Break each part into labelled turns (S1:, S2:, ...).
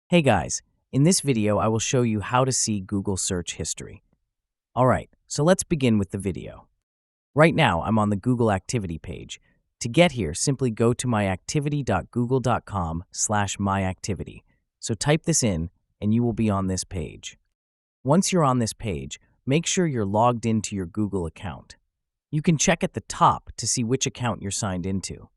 S1: Hey guys, in this video I will show you how to see Google search history. Alright, so let's begin with the video. Right now I'm on the Google activity page. To get here, simply go to myactivity.google.com/myactivity. So type this in and you will be on this page. Once you're on this page, make sure you're logged into your Google account. You can check at the top to see which account you're signed into.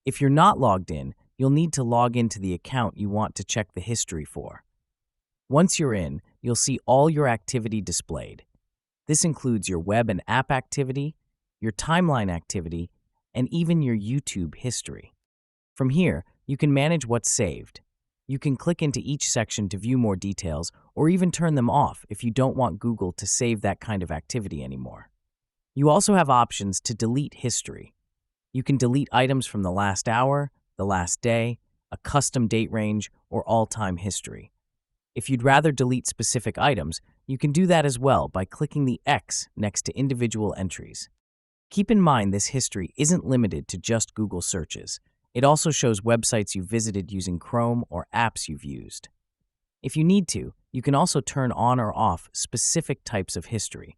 S1: If you're not logged in, you'll need to log into the account you want to check the history for. Once you're in, you'll see all your activity displayed. This includes your web and app activity, your timeline activity, and even your YouTube history. From here, you can manage what's saved. You can click into each section to view more details or even turn them off if you don't want Google to save that kind of activity anymore. You also have options to delete history. You can delete items from the last hour, the last day, a custom date range, or all-time history. If you'd rather delete specific items, you can do that as well by clicking the X next to individual entries. Keep in mind this history isn't limited to just Google searches. It also shows websites you visited using Chrome or apps you've used. If you need to, you can also turn on or off specific types of history.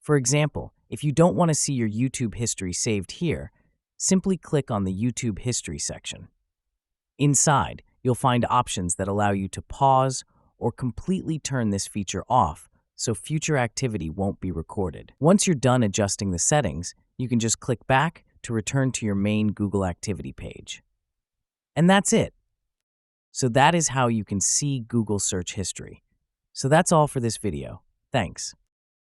S1: For example, if you don't want to see your YouTube history saved here, simply click on the YouTube history section. Inside, you'll find options that allow you to pause or completely turn this feature off so future activity won't be recorded. Once you're done adjusting the settings, you can just click back to return to your main Google activity page. And that's it. So that is how you can see Google search history. So that's all for this video. Thanks.